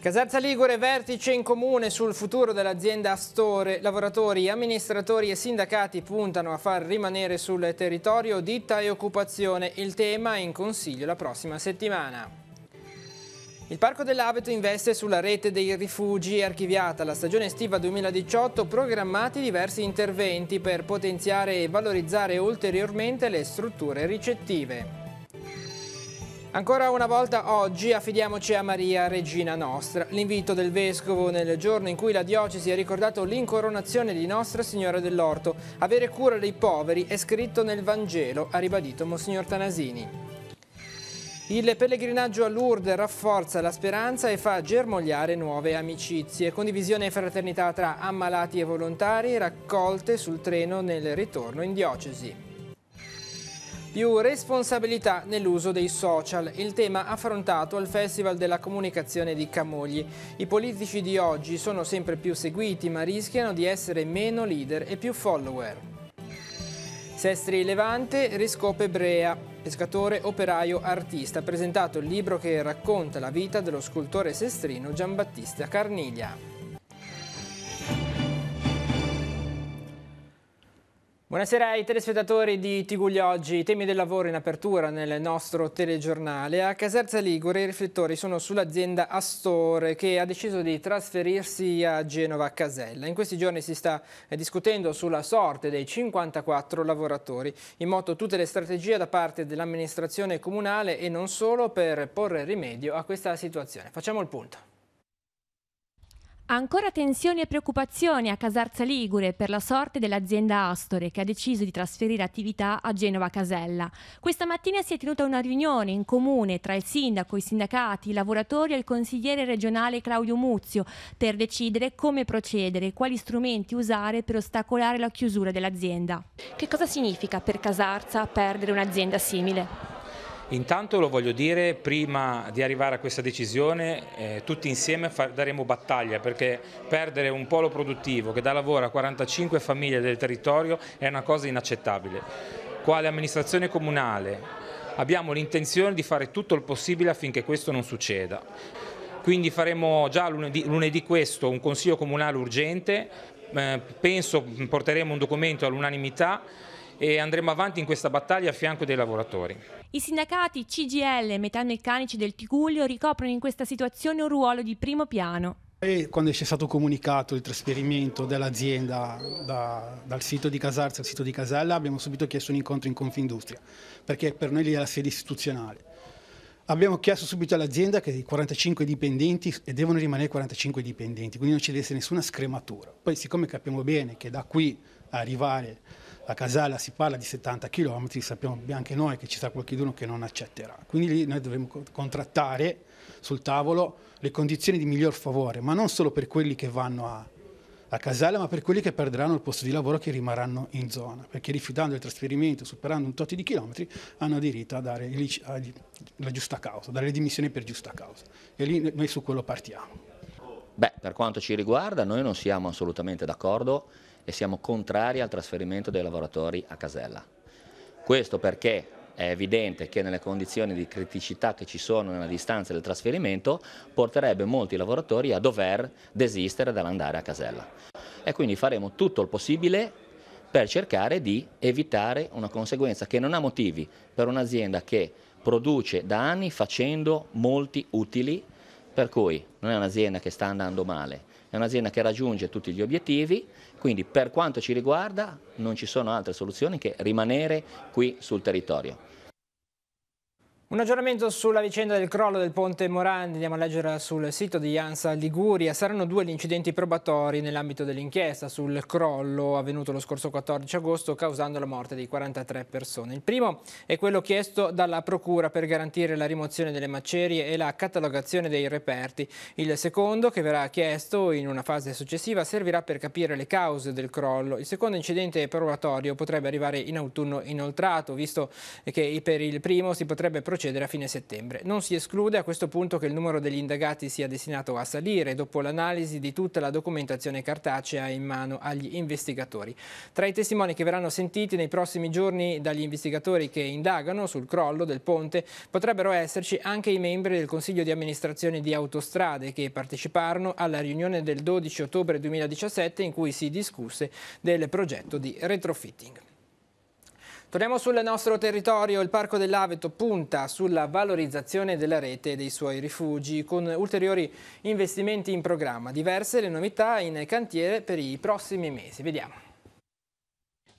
Casarza Ligure, vertice in comune sul futuro dell'azienda Astore. Lavoratori, amministratori e sindacati puntano a far rimanere sul territorio ditta e occupazione. Il tema è in consiglio la prossima settimana. Il Parco dell'Aveto investe sulla rete dei rifugi. È archiviata la stagione estiva 2018, programmati diversi interventi per potenziare e valorizzare ulteriormente le strutture ricettive. Ancora una volta oggi affidiamoci a Maria, Regina Nostra. L'invito del Vescovo nel giorno in cui la diocesi ha ricordato l'incoronazione di Nostra Signora dell'Orto. Avere cura dei poveri è scritto nel Vangelo, ha ribadito Monsignor Tanasini. Il pellegrinaggio a Lourdes rafforza la speranza e fa germogliare nuove amicizie. Condivisione e fraternità tra ammalati e volontari, raccolte sul treno nel ritorno in diocesi. Più responsabilità nell'uso dei social, il tema affrontato al Festival della Comunicazione di Camogli. I politici di oggi sono sempre più seguiti, ma rischiano di essere meno leader e più follower. Sestri Levante riscope Brea, pescatore, operaio, artista. Ha presentato il libro che racconta la vita dello scultore sestrino Giambattista Carniglia. Buonasera ai telespettatori di TG Oggi. I temi del lavoro in apertura nel nostro telegiornale. A Caserta Ligure i riflettori sono sull'azienda Astore che ha deciso di trasferirsi a Genova Casella. In questi giorni si sta discutendo sulla sorte dei 54 lavoratori. In moto tutte le strategie da parte dell'amministrazione comunale e non solo per porre rimedio a questa situazione. Facciamo il punto. Ancora tensioni e preoccupazioni a Casarza Ligure per la sorte dell'azienda Astore che ha deciso di trasferire attività a Genova Casella. Questa mattina si è tenuta una riunione in comune tra il sindaco, i sindacati, i lavoratori e il consigliere regionale Claudio Muzio per decidere come procedere e quali strumenti usare per ostacolare la chiusura dell'azienda. Che cosa significa per Casarza perdere un'azienda simile? Intanto lo voglio dire, prima di arrivare a questa decisione tutti insieme daremo battaglia, perché perdere un polo produttivo che dà lavoro a 45 famiglie del territorio è una cosa inaccettabile. Quale amministrazione comunale abbiamo l'intenzione di fare tutto il possibile affinché questo non succeda. Quindi faremo già lunedì questo un consiglio comunale urgente, penso porteremo un documento all'unanimità e andremo avanti in questa battaglia a fianco dei lavoratori. I sindacati CGIL e metalmeccanici del Tigullio ricoprono in questa situazione un ruolo di primo piano. E quando c'è stato comunicato il trasferimento dell'azienda dal sito di Casarza al sito di Casella, abbiamo subito chiesto un incontro in Confindustria, perché per noi lì è la sede istituzionale. Abbiamo chiesto subito all'azienda che i 45 dipendenti, e devono rimanere 45 dipendenti, quindi non ci deve essere nessuna scrematura. Poi siccome capiamo bene che da qui a arrivare a Casella si parla di 70 km, sappiamo anche noi che ci sarà qualcuno che non accetterà. Quindi lì noi dovremo contrattare sul tavolo le condizioni di miglior favore, ma non solo per quelli che vanno a Casella, ma per quelli che perderanno il posto di lavoro, che rimarranno in zona, perché rifiutando il trasferimento, superando un tot di chilometri, hanno diritto a dare la giusta causa, dare le dimissioni per giusta causa. E lì noi su quello partiamo. Per quanto ci riguarda, noi non siamo assolutamente d'accordo e siamo contrari al trasferimento dei lavoratori a Casella. Questo perché è evidente che nelle condizioni di criticità che ci sono nella distanza del trasferimento porterebbe molti lavoratori a dover desistere dall'andare a Casella. E quindi faremo tutto il possibile per cercare di evitare una conseguenza che non ha motivi per un'azienda che produce da anni facendo molti utili, per cui non è un'azienda che sta andando male, è un'azienda che raggiunge tutti gli obiettivi, quindi per quanto ci riguarda non ci sono altre soluzioni che rimanere qui sul territorio. Un aggiornamento sulla vicenda del crollo del ponte Morandi, andiamo a leggere sul sito di ANSA Liguria. Saranno 2 gli incidenti probatori nell'ambito dell'inchiesta sul crollo avvenuto lo scorso 14 agosto causando la morte di 43 persone. Il primo è quello chiesto dalla Procura per garantire la rimozione delle macerie e la catalogazione dei reperti. Il secondo, che verrà chiesto in una fase successiva, servirà per capire le cause del crollo. Il secondo incidente probatorio potrebbe arrivare in autunno inoltrato, visto che per il primo si potrebbe procedere procedere a fine settembre. Non si esclude a questo punto che il numero degli indagati sia destinato a salire dopo l'analisi di tutta la documentazione cartacea in mano agli investigatori. Tra i testimoni che verranno sentiti nei prossimi giorni dagli investigatori che indagano sul crollo del ponte potrebbero esserci anche i membri del Consiglio di amministrazione di Autostrade che parteciparono alla riunione del 12 ottobre 2017 in cui si discusse del progetto di retrofitting. Torniamo sul nostro territorio. Il Parco dell'Aveto punta sulla valorizzazione della rete e dei suoi rifugi con ulteriori investimenti in programma. Diverse le novità in cantiere per i prossimi mesi. Vediamo.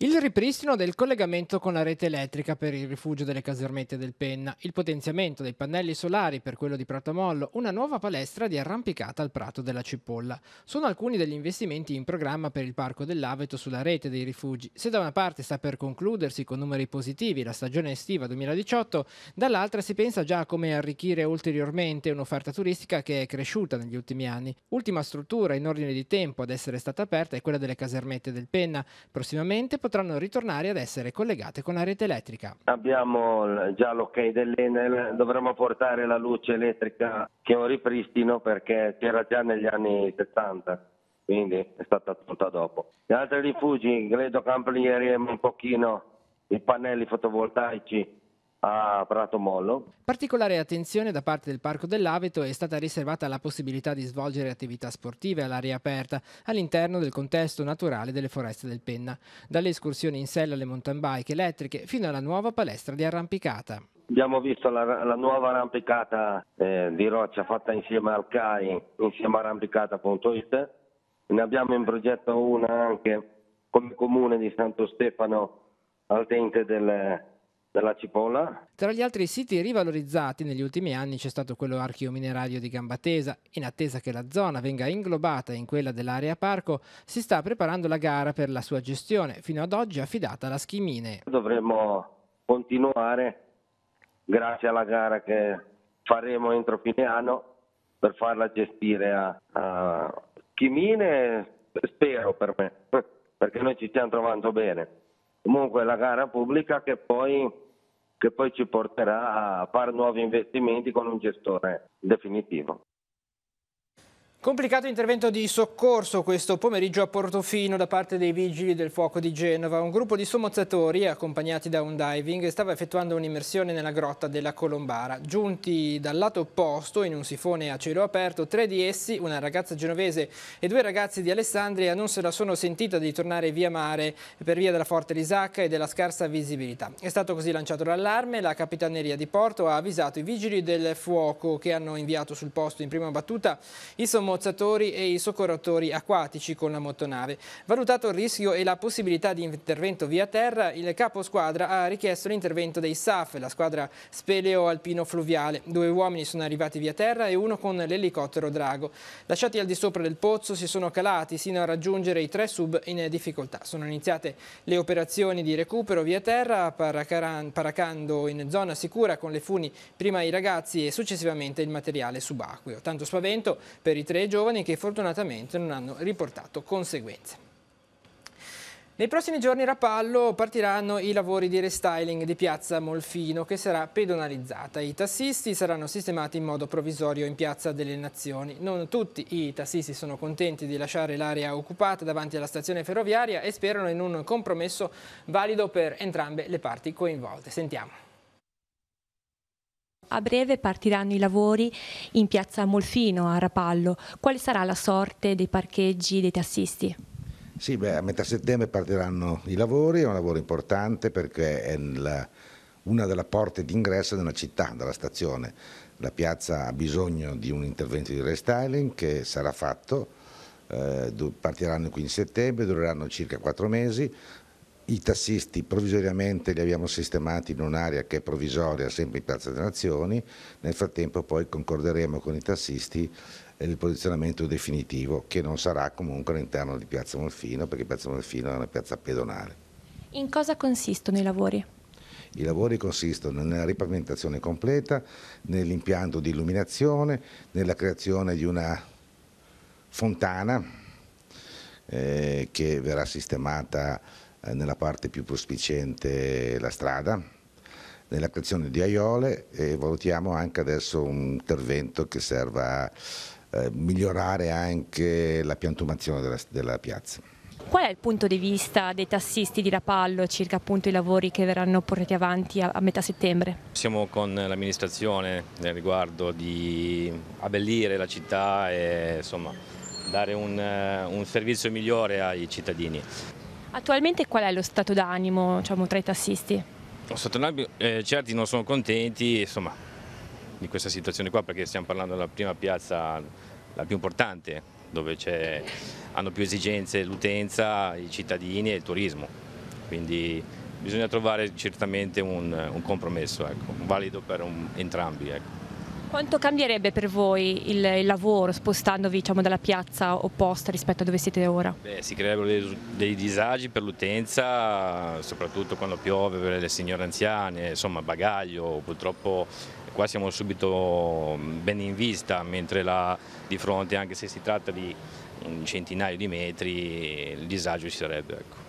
Il ripristino del collegamento con la rete elettrica per il rifugio delle casermette del Penna, il potenziamento dei pannelli solari per quello di Pratomollo, una nuova palestra di arrampicata al Prato della Cipolla. Sono alcuni degli investimenti in programma per il Parco dell'Aveto sulla rete dei rifugi. Se da una parte sta per concludersi con numeri positivi la stagione estiva 2018, dall'altra si pensa già a come arricchire ulteriormente un'offerta turistica che è cresciuta negli ultimi anni. Ultima struttura in ordine di tempo ad essere stata aperta è quella delle casermette del Penna. Prossimamente potranno ritornare ad essere collegate con la rete elettrica. Abbiamo già l'ok dell'Enel, dovremmo portare la luce elettrica che è un ripristino perché c'era già negli anni 70, quindi è stata tolta dopo. Gli altri rifugi credo che amplieremo un pochino i pannelli fotovoltaici a Pratomollo. Particolare attenzione da parte del Parco dell'Aveto è stata riservata alla possibilità di svolgere attività sportive all'aria aperta all'interno del contesto naturale delle foreste del Penna, dalle escursioni in sella alle mountain bike elettriche fino alla nuova palestra di arrampicata. Abbiamo visto la nuova arrampicata di roccia fatta insieme al CAI, insieme a arrampicata.it. Ne abbiamo in progetto una anche come comune di Santo Stefano al Tente della Cipolla. Tra gli altri siti rivalorizzati negli ultimi anni c'è stato quello archeo-minerario di Gambatesa. In attesa che la zona venga inglobata in quella dell'area parco, si sta preparando la gara per la sua gestione, fino ad oggi affidata alla Schimine. Dovremmo continuare, grazie alla gara che faremo entro fine anno, per farla gestire a Schimine, spero per me, perché noi ci stiamo trovando bene. Comunque la gara pubblica che poi ci porterà a fare nuovi investimenti con un gestore definitivo. Complicato intervento di soccorso questo pomeriggio a Portofino da parte dei Vigili del Fuoco di Genova. Un gruppo di sommozzatori, accompagnati da un diving, stava effettuando un'immersione nella grotta della Colombara. Giunti dal lato opposto, in un sifone a cielo aperto, 3 di essi, una ragazza genovese e 2 ragazzi di Alessandria, non se la sono sentita di tornare via mare per via della forte risacca e della scarsa visibilità. È stato così lanciato l'allarme, la Capitaneria di Porto ha avvisato i Vigili del Fuoco che hanno inviato sul posto in prima battuta i sommozzatori e i soccorritori acquatici con la motonave. Valutato il rischio e la possibilità di intervento via terra, il capo squadra ha richiesto l'intervento dei SAF, la squadra speleo alpino fluviale. 2 uomini sono arrivati via terra e 1 con l'elicottero drago. Lasciati al di sopra del pozzo si sono calati sino a raggiungere i 3 sub in difficoltà. Sono iniziate le operazioni di recupero via terra, paracando in zona sicura con le funi prima i ragazzi e successivamente il materiale subacqueo. Tanto spavento per i 3 giovani che fortunatamente non hanno riportato conseguenze. Nei prossimi giorni a Rapallo partiranno i lavori di restyling di Piazza Molfino che sarà pedonalizzata. I tassisti saranno sistemati in modo provvisorio in Piazza delle Nazioni. Non tutti i tassisti sono contenti di lasciare l'area occupata davanti alla stazione ferroviaria e sperano in un compromesso valido per entrambe le parti coinvolte. Sentiamo. A breve partiranno i lavori in Piazza Molfino a Rapallo. Quale sarà la sorte dei parcheggi dei tassisti? Sì, a metà settembre partiranno i lavori, è un lavoro importante perché è una delle porte d'ingresso della città, della stazione. La piazza ha bisogno di un intervento di restyling che sarà fatto, partiranno qui in settembre, dureranno circa 4 mesi. I tassisti provvisoriamente li abbiamo sistemati in un'area che è provvisoria sempre in Piazza delle Nazioni, nel frattempo poi concorderemo con i tassisti il posizionamento definitivo che non sarà comunque all'interno di Piazza Molfino perché Piazza Molfino è una piazza pedonale. In cosa consistono i lavori? I lavori consistono nella ripavimentazione completa, nell'impianto di illuminazione, nella creazione di una fontana che verrà sistemata nella parte più prospiciente la strada, nella creazione di aiole e valutiamo anche adesso un intervento che serva a migliorare anche la piantumazione della piazza. Qual è il punto di vista dei tassisti di Rapallo circa appunto i lavori che verranno portati avanti a metà settembre? Siamo con l'amministrazione nel riguardo di abbellire la città e insomma dare un servizio migliore ai cittadini. Attualmente qual è lo stato d'animo, diciamo, tra i tassisti? Certi non sono contenti insomma, di questa situazione qua, perché stiamo parlando della prima piazza, la più importante, dove hanno più esigenze l'utenza, i cittadini e il turismo. Quindi bisogna trovare certamente un compromesso, ecco, valido per entrambi. Ecco. Quanto cambierebbe per voi il lavoro spostandovi, diciamo, dalla piazza opposta rispetto a dove siete ora? Si creerebbero dei disagi per l'utenza, soprattutto quando piove, per le signore anziane, insomma bagaglio, purtroppo qua siamo subito ben in vista, mentre là di fronte, anche se si tratta di un centinaio di metri, il disagio ci sarebbe. Ecco.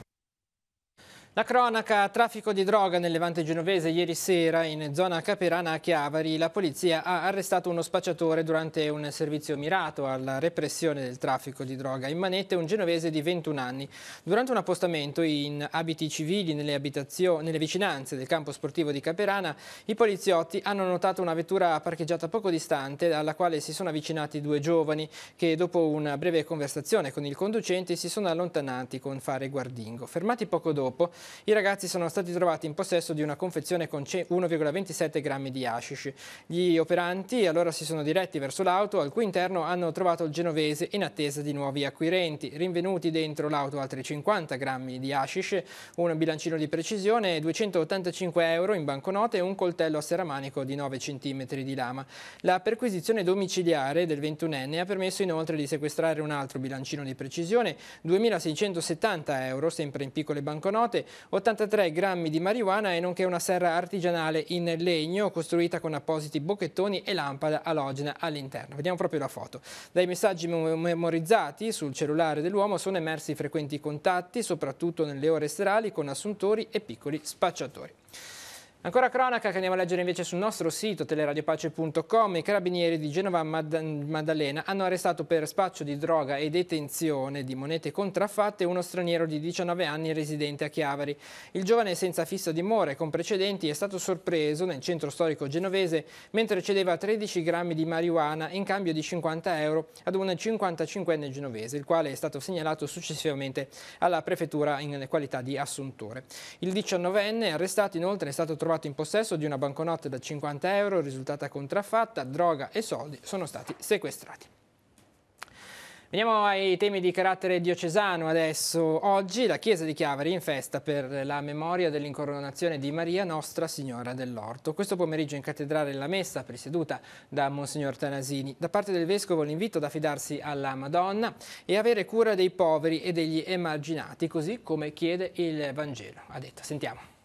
La cronaca, traffico di droga nel Levante genovese. Ieri sera in zona Caperana a Chiavari la polizia ha arrestato uno spacciatore durante un servizio mirato alla repressione del traffico di droga. In manette un genovese di 21 anni. Durante un appostamento in abiti civili nelle vicinanze del campo sportivo di Caperana, i poliziotti hanno notato una vettura parcheggiata poco distante alla quale si sono avvicinati due giovani che dopo una breve conversazione con il conducente si sono allontanati con fare guardingo. Fermati poco dopo, i ragazzi sono stati trovati in possesso di una confezione con 1,27 grammi di hashish. Gli operanti allora si sono diretti verso l'auto, al cui interno hanno trovato il genovese in attesa di nuovi acquirenti. Rinvenuti dentro l'auto altri 50 grammi di hashish, un bilancino di precisione, 285 euro in banconote e un coltello a serramanico di 9 cm di lama. La perquisizione domiciliare del 21enne ha permesso inoltre di sequestrare un altro bilancino di precisione, 2.670 euro, sempre in piccole banconote, 83 grammi di marijuana e nonché una serra artigianale in legno costruita con appositi bocchettoni e lampada alogena all'interno. Vediamo proprio la foto. Dai messaggi memorizzati sul cellulare dell'uomo sono emersi frequenti contatti, soprattutto nelle ore serali, con assuntori e piccoli spacciatori. Ancora cronaca che andiamo a leggere invece sul nostro sito teleradiopace.com. I carabinieri di Genova Maddalena hanno arrestato per spaccio di droga e detenzione di monete contraffatte uno straniero di 19 anni residente a Chiavari. Il giovane senza fissa dimora e con precedenti è stato sorpreso nel centro storico genovese mentre cedeva 13 grammi di marijuana in cambio di 50 euro ad un 55enne genovese, il quale è stato segnalato successivamente alla prefettura in qualità di assuntore. Il 19enne arrestato inoltre è stato trovato in possesso di una banconote da 50 euro risultata contraffatta, droga e soldi sono stati sequestrati. Veniamo ai temi di carattere diocesano adesso. Oggi la Chiesa di Chiavari è in festa per la memoria dell'incoronazione di Maria Nostra Signora dell'Orto. Questo pomeriggio in cattedrale la messa presieduta da Monsignor Tanasini. Da parte del Vescovo l'invito ad affidarsi alla Madonna e avere cura dei poveri e degli emarginati, così come chiede il Vangelo. Ha detto, sentiamo.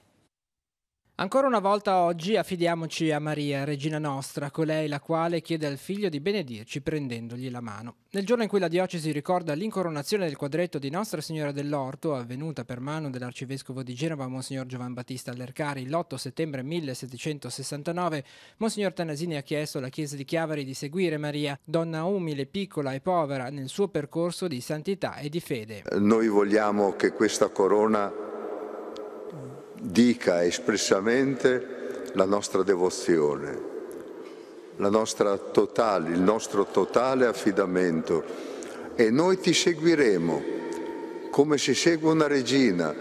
Ancora una volta oggi affidiamoci a Maria, Regina Nostra, colei la quale chiede al Figlio di benedirci prendendogli la mano. Nel giorno in cui la diocesi ricorda l'incoronazione del quadretto di Nostra Signora dell'Orto, avvenuta per mano dell'arcivescovo di Genova, Monsignor Giovan Battista Lercari, l'8 settembre 1769, Monsignor Tanasini ha chiesto alla Chiesa di Chiavari di seguire Maria, donna umile, piccola e povera, nel suo percorso di santità e di fede. Noi vogliamo che questa corona dica espressamente la nostra devozione, il nostro totale affidamento, e noi ti seguiremo come si segue una regina,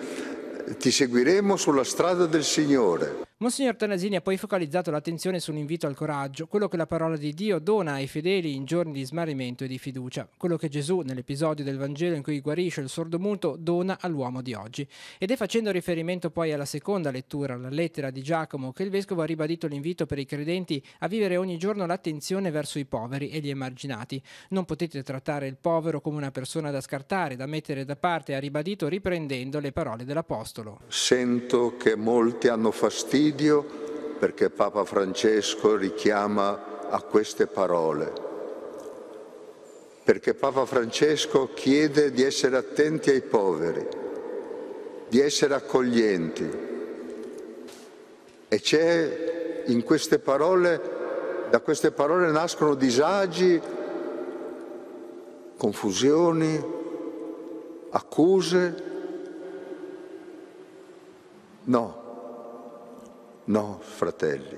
ti seguiremo sulla strada del Signore. Monsignor Tanasini ha poi focalizzato l'attenzione sull'invito al coraggio, quello che la parola di Dio dona ai fedeli in giorni di smarrimento e di fiducia, quello che Gesù, nell'episodio del Vangelo in cui guarisce il sordomuto, dona all'uomo di oggi. Ed è facendo riferimento poi alla seconda lettura, la lettera di Giacomo, che il Vescovo ha ribadito l'invito per i credenti a vivere ogni giorno l'attenzione verso i poveri e gli emarginati. Non potete trattare il povero come una persona da scartare, da mettere da parte, ha ribadito riprendendo le parole dell'Apostolo. Sento che molti hanno fastidio perché Papa Francesco richiama a queste parole, perché Papa Francesco chiede di essere attenti ai poveri, di essere accoglienti. E c'è in queste parole, da queste parole nascono disagi, confusioni, accuse. No, fratelli.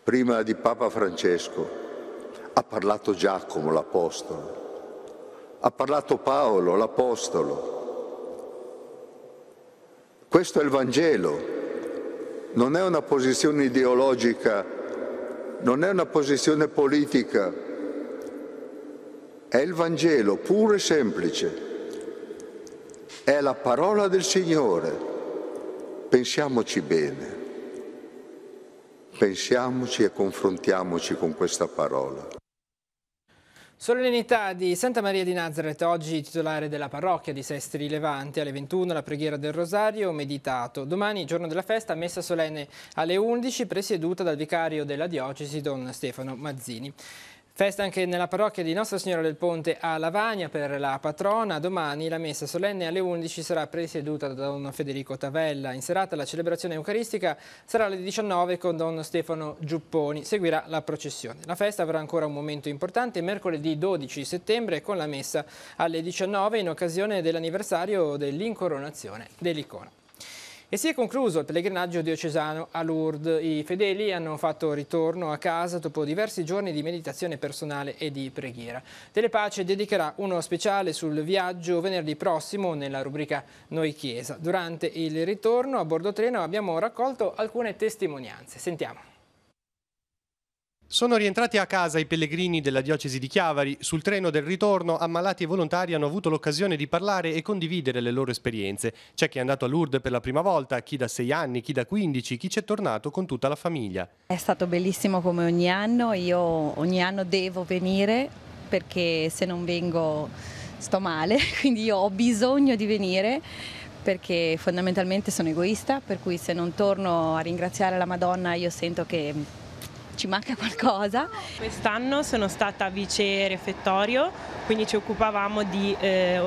Prima di Papa Francesco ha parlato Giacomo l'Apostolo, ha parlato Paolo l'Apostolo. Questo è il Vangelo. Non è una posizione ideologica, non è una posizione politica, è il Vangelo puro e semplice, è la parola del Signore. Pensiamoci bene, pensiamoci e confrontiamoci con questa parola. Solennità di Santa Maria di Nazareth, oggi titolare della parrocchia di Sestri Levante, alle 21 la preghiera del Rosario meditato. Domani, giorno della festa, messa solenne alle 11, presieduta dal vicario della diocesi Don Stefano Mazzini. Festa anche nella parrocchia di Nostra Signora del Ponte a Lavagna per la patrona. Domani la messa solenne alle 11 sarà presieduta da Don Federico Tavella. In serata la celebrazione eucaristica sarà alle 19 con Don Stefano Giupponi. Seguirà la processione. La festa avrà ancora un momento importante mercoledì 12 settembre con la messa alle 19 in occasione dell'anniversario dell'incoronazione dell'icona. E si è concluso il pellegrinaggio diocesano a Lourdes. I fedeli hanno fatto ritorno a casa dopo diversi giorni di meditazione personale e di preghiera. Telepace dedicherà uno speciale sul viaggio venerdì prossimo nella rubrica Noi Chiesa. Durante il ritorno a bordo treno abbiamo raccolto alcune testimonianze. Sentiamo. Sono rientrati a casa i pellegrini della diocesi di Chiavari. Sul treno del ritorno, ammalati e volontari hanno avuto l'occasione di parlare e condividere le loro esperienze. C'è chi è andato a Lourdes per la prima volta, chi da 6 anni, chi da 15, chi c'è tornato con tutta la famiglia. È stato bellissimo come ogni anno, io ogni anno devo venire perché se non vengo sto male, quindi io ho bisogno di venire perché fondamentalmente sono egoista, per cui se non torno a ringraziare la Madonna io sento che ci manca qualcosa. Quest'anno sono stata vice refettorio, quindi ci occupavamo di,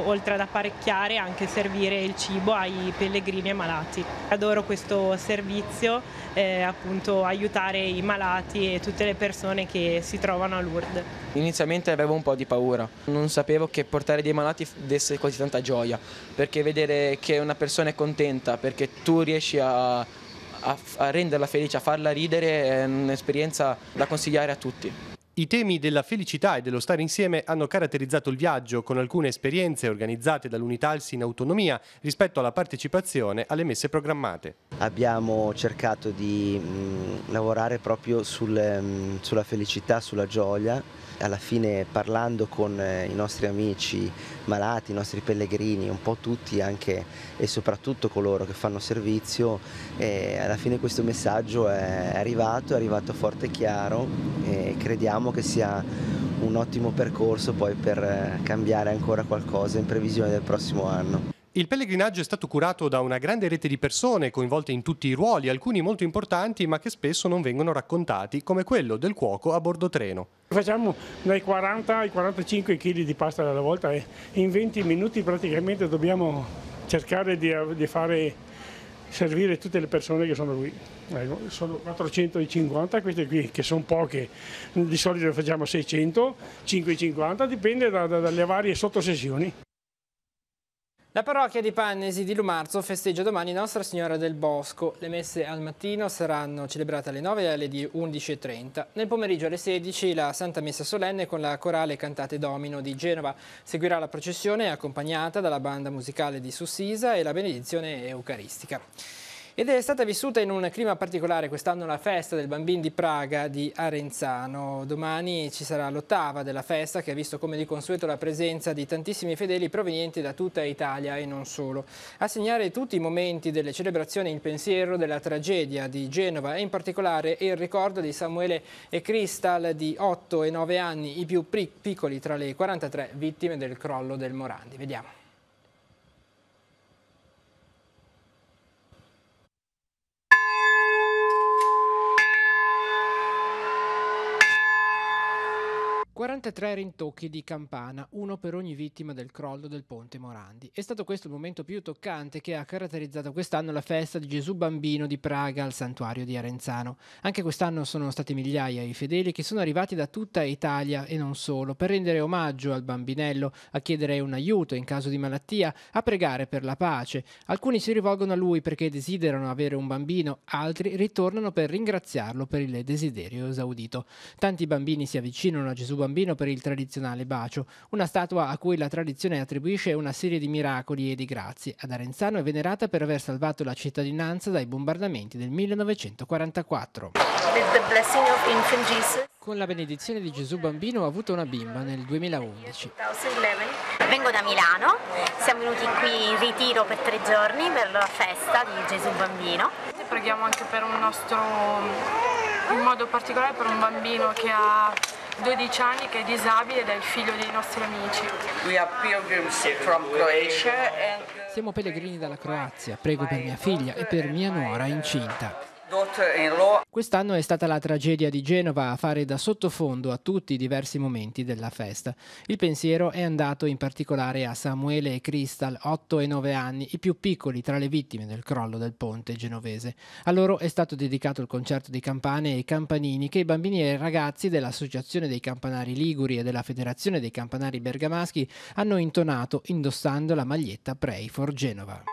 oltre ad apparecchiare, anche servire il cibo ai pellegrini e malati. Adoro questo servizio, appunto aiutare i malati e tutte le persone che si trovano a Lourdes. Inizialmente avevo un po' di paura, non sapevo che portare dei malati desse così tanta gioia, perché vedere che una persona è contenta, perché tu riesci a renderla felice, a farla ridere, è un'esperienza da consigliare a tutti. I temi della felicità e dello stare insieme hanno caratterizzato il viaggio, con alcune esperienze organizzate dall'Unitalsi in autonomia rispetto alla partecipazione alle messe programmate. Abbiamo cercato di lavorare proprio sulla felicità, sulla gioia. Alla fine, parlando con i nostri amici malati, i nostri pellegrini, un po' tutti anche e soprattutto coloro che fanno servizio, alla fine questo messaggio è arrivato forte e chiaro, e crediamo che sia un ottimo percorso poi per cambiare ancora qualcosa in previsione del prossimo anno. Il pellegrinaggio è stato curato da una grande rete di persone coinvolte in tutti i ruoli, alcuni molto importanti ma che spesso non vengono raccontati, come quello del cuoco a bordo treno. Facciamo dai 40 ai 45 kg di pasta alla volta e in 20 minuti praticamente dobbiamo cercare di fare servire tutte le persone che sono qui. Sono 450 queste qui, che sono poche, di solito facciamo 600, 550, dipende dalle varie sottosessioni. La parrocchia di Pannesi di Lumarzo festeggia domani Nostra Signora del Bosco. Le messe al mattino saranno celebrate alle 9 e alle 11:30. Nel pomeriggio alle 16 la Santa Messa Solenne con la Corale Cantate Domino di Genova. Seguirà la processione accompagnata dalla banda musicale di Sussisa e la benedizione eucaristica. Ed è stata vissuta in un clima particolare quest'anno la festa del Bambin di Praga di Arenzano. Domani ci sarà l'8ª della festa, che ha visto come di consueto la presenza di tantissimi fedeli provenienti da tutta Italia e non solo. A segnare tutti i momenti delle celebrazioni il pensiero della tragedia di Genova e in particolare il ricordo di Samuele e Cristal di 8 e 9 anni, i più piccoli tra le 43 vittime del crollo del Morandi. Vediamo. 43 rintocchi di campana, uno per ogni vittima del crollo del ponte Morandi. È stato questo il momento più toccante che ha caratterizzato quest'anno la festa di Gesù Bambino di Praga al santuario di Arenzano. Anche quest'anno sono stati migliaia i fedeli che sono arrivati da tutta Italia e non solo, per rendere omaggio al bambinello, a chiedere un aiuto in caso di malattia, a pregare per la pace. Alcuni si rivolgono a lui perché desiderano avere un bambino, altri ritornano per ringraziarlo per il desiderio esaudito. Tanti bambini si avvicinano a Gesù Bambino per il tradizionale bacio, una statua a cui la tradizione attribuisce una serie di miracoli e di grazie. Ad Arenzano è venerata per aver salvato la cittadinanza dai bombardamenti del 1944. Con la benedizione di Gesù Bambino ho avuto una bimba nel 2011. Vengo da Milano, siamo venuti qui in ritiro per 3 giorni per la festa di Gesù Bambino. Preghiamo anche per un nostro, in modo particolare per un bambino che ha 12 anni, che è disabile ed è il figlio dei nostri amici. Siamo pellegrini dalla Croazia, prego per mia figlia e per mia nuora incinta. Quest'anno è stata la tragedia di Genova a fare da sottofondo a tutti i diversi momenti della festa. Il pensiero è andato in particolare a Samuele e Crystal, 8 e 9 anni, i più piccoli tra le vittime del crollo del ponte genovese. A loro è stato dedicato il concerto di campane e campanini che i bambini e i ragazzi dell'Associazione dei Campanari Liguri e della Federazione dei Campanari Bergamaschi hanno intonato indossando la maglietta Pray for Genova.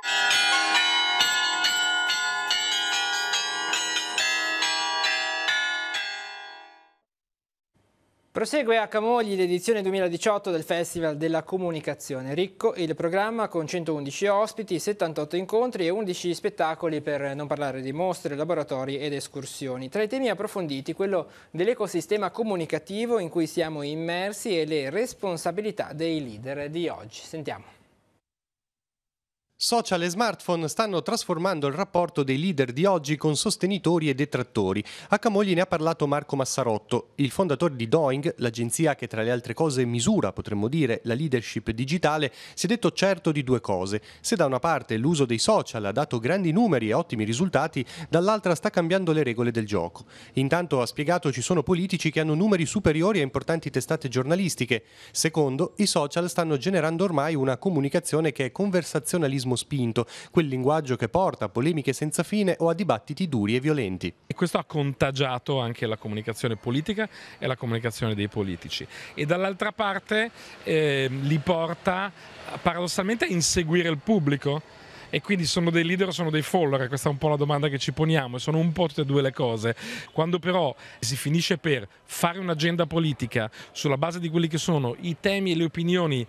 Prosegue a Camogli l'edizione 2018 del Festival della Comunicazione. Ricco il programma con 111 ospiti, 78 incontri e 11 spettacoli, per non parlare di mostre, laboratori ed escursioni. Tra i temi approfonditi quello dell'ecosistema comunicativo in cui siamo immersi e le responsabilità dei leader di oggi. Sentiamo. Social e smartphone stanno trasformando il rapporto dei leader di oggi con sostenitori e detrattori. A Camogli ne ha parlato Marco Massarotto, il fondatore di Doing, l'agenzia che tra le altre cose misura, potremmo dire, la leadership digitale. Si è detto certo di due cose. Se da una parte l'uso dei social ha dato grandi numeri e ottimi risultati, dall'altra sta cambiando le regole del gioco. Intanto, ha spiegato, ci sono politici che hanno numeri superiori a importanti testate giornalistiche. Secondo, i social stanno generando ormai una comunicazione che è conversazionalismo spinto, quel linguaggio che porta a polemiche senza fine o a dibattiti duri e violenti. E questo ha contagiato anche la comunicazione politica e la comunicazione dei politici. E dall'altra parte li porta paradossalmente a inseguire il pubblico. E quindi sono dei leader o sono dei follower? Questa è un po' la domanda che ci poniamo, e sono un po' tutte e due le cose. Quando però si finisce per fare un'agenda politica sulla base di quelli che sono i temi e le opinioni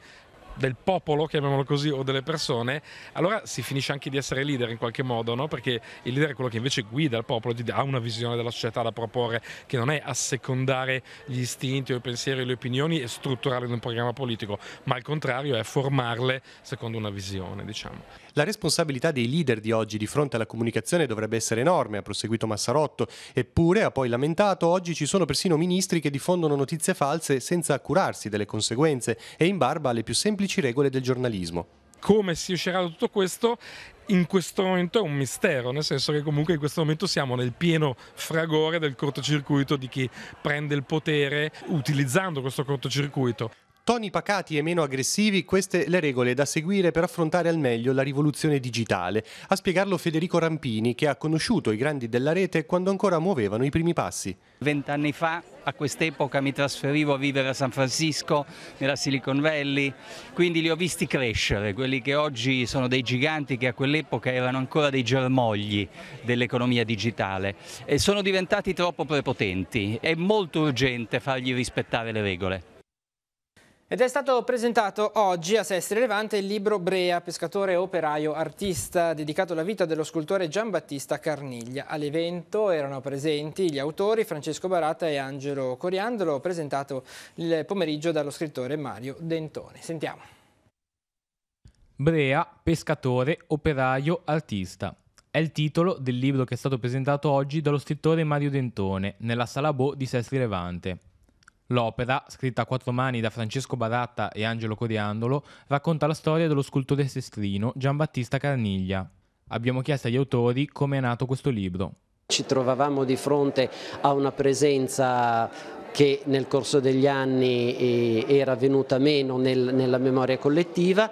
del popolo, chiamiamolo così, o delle persone, allora si finisce anche di essere leader in qualche modo, no? Perché il leader è quello che invece guida il popolo, ha una visione della società da proporre, che non è assecondare gli istinti o i pensieri o le opinioni e strutturarle in un programma politico, ma al contrario è formarle secondo una visione, diciamo. La responsabilità dei leader di oggi di fronte alla comunicazione dovrebbe essere enorme, ha proseguito Massarotto, eppure, ha poi lamentato, oggi ci sono persino ministri che diffondono notizie false senza curarsi delle conseguenze e in barba alle più semplici regole del giornalismo. Come si uscirà da tutto questo? In questo momento è un mistero, nel senso che comunque in questo momento siamo nel pieno fragore del cortocircuito di chi prende il potere utilizzando questo cortocircuito. Toni pacati e meno aggressivi, queste le regole da seguire per affrontare al meglio la rivoluzione digitale. A spiegarlo Federico Rampini, che ha conosciuto i grandi della rete quando ancora muovevano i primi passi. 20 anni fa, a quest'epoca, mi trasferivo a vivere a San Francisco, nella Silicon Valley, quindi li ho visti crescere, quelli che oggi sono dei giganti che a quell'epoca erano ancora dei germogli dell'economia digitale e sono diventati troppo prepotenti. È molto urgente fargli rispettare le regole. Ed è stato presentato oggi a Sestri Levante il libro Brea, pescatore, operaio, artista, dedicato alla vita dello scultore Giambattista Carniglia. All'evento erano presenti gli autori Francesco Baratta e Angelo Coriandolo, presentato il pomeriggio dallo scrittore Mario Dentone. Sentiamo. Brea, pescatore, operaio, artista. È il titolo del libro che è stato presentato oggi dallo scrittore Mario Dentone nella Sala Bo di Sestri Levante. L'opera, scritta a 4 mani da Francesco Baratta e Angelo Coriandolo, racconta la storia dello scultore sestrino Giambattista Carniglia. Abbiamo chiesto agli autori come è nato questo libro. Ci trovavamo di fronte a una presenza che nel corso degli anni era venuta meno nella memoria collettiva.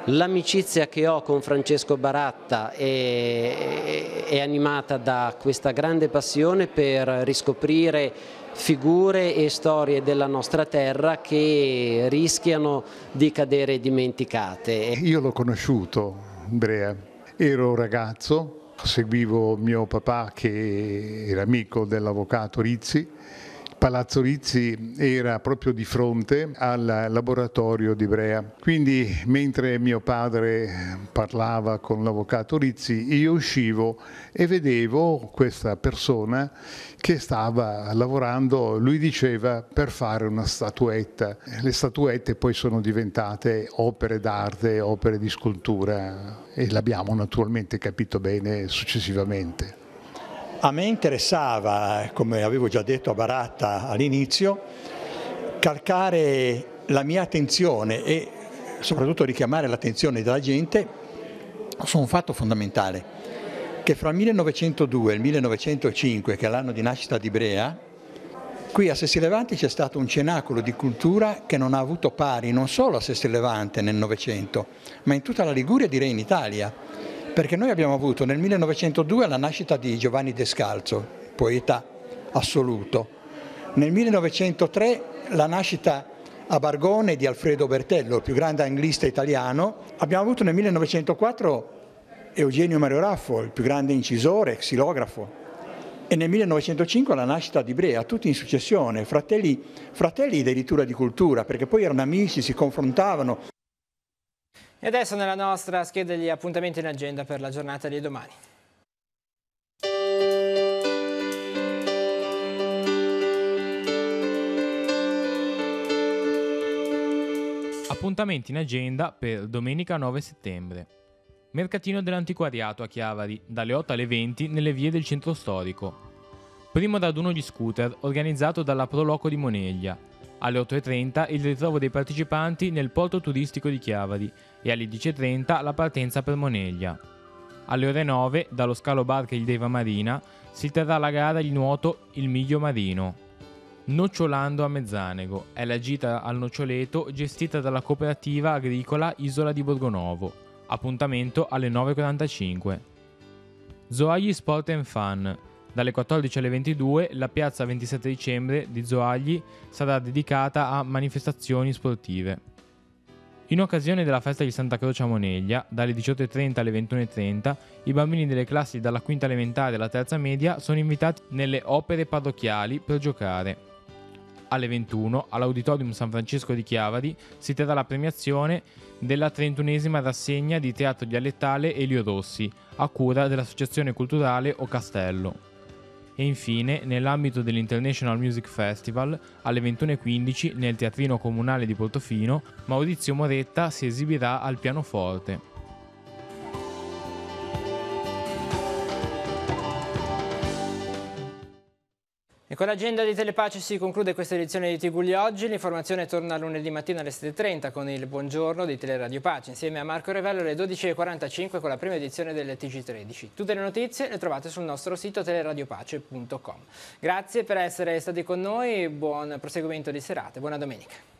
L'amicizia che ho con Francesco Baratta è animata da questa grande passione per riscoprire figure e storie della nostra terra che rischiano di cadere dimenticate. Io l'ho conosciuto, Brea, ero ragazzo, seguivo mio papà che era amico dell'avvocato Rizzi. Palazzo Rizzi era proprio di fronte al laboratorio di Brea, quindi mentre mio padre parlava con l'avvocato Rizzi io uscivo e vedevo questa persona che stava lavorando, lui diceva, per fare una statuetta. Le statuette poi sono diventate opere d'arte, opere di scultura e l'abbiamo naturalmente capito bene successivamente. A me interessava, come avevo già detto a Baratta all'inizio, calcare la mia attenzione e soprattutto richiamare l'attenzione della gente su un fatto fondamentale, che fra il 1902 e il 1905, che è l'anno di nascita di Brea, qui a Sestri Levante c'è stato un cenacolo di cultura che non ha avuto pari non solo a Sestri Levante nel Novecento, ma in tutta la Liguria, direi in Italia. Perché noi abbiamo avuto nel 1902 la nascita di Giovanni Descalzo, poeta assoluto. Nel 1903 la nascita a Bargone di Alfredo Bertello, il più grande anglista italiano. Abbiamo avuto nel 1904 Eugenio Mario Raffo, il più grande incisore, xilografo. E nel 1905 la nascita di Brea, tutti in successione, fratelli addirittura di cultura, perché poi erano amici, si confrontavano. E adesso nella nostra scheda gli appuntamenti in agenda per la giornata di domani. Appuntamenti in agenda per domenica 9 settembre. Mercatino dell'antiquariato a Chiavari, dalle 8 alle 20 nelle vie del centro storico. Primo raduno di scooter organizzato dalla Proloco di Moneglia. Alle 8:30 il ritrovo dei partecipanti nel porto turistico di Chiavari e alle 10:30 la partenza per Moneglia. Alle ore 9, dallo scalo barche Il Deva Marina, si terrà la gara di nuoto Il Miglio Marino. Nocciolando a Mezzanego è la gita al noccioleto gestita dalla cooperativa agricola Isola di Borgonovo. Appuntamento alle 9:45. Zoagli Sport and Fun. Dalle 14 alle 22 la piazza 27 dicembre di Zoagli sarà dedicata a manifestazioni sportive. In occasione della festa di Santa Croce a Moneglia, dalle 18:30 alle 21:30, i bambini delle classi dalla quinta elementare alla terza media sono invitati nelle opere parrocchiali per giocare. Alle 21, all'Auditorium San Francesco di Chiavari, si terrà la premiazione della 31esima rassegna di teatro dialettale Elio Rossi, a cura dell'Associazione Culturale O Castello. E infine, nell'ambito dell'International Music Festival, alle 21:15 nel Teatrino Comunale di Portofino, Maurizio Moretta si esibirà al pianoforte. E con l'agenda di Telepace si conclude questa edizione di TV Gli Oggi. L'informazione torna lunedì mattina alle 7:30 con il buongiorno di Teleradio Pace, insieme a Marco Revello alle 12:45 con la prima edizione delle TG13. Tutte le notizie le trovate sul nostro sito teleradiopace.com. Grazie per essere stati con noi, buon proseguimento di serata, buona domenica.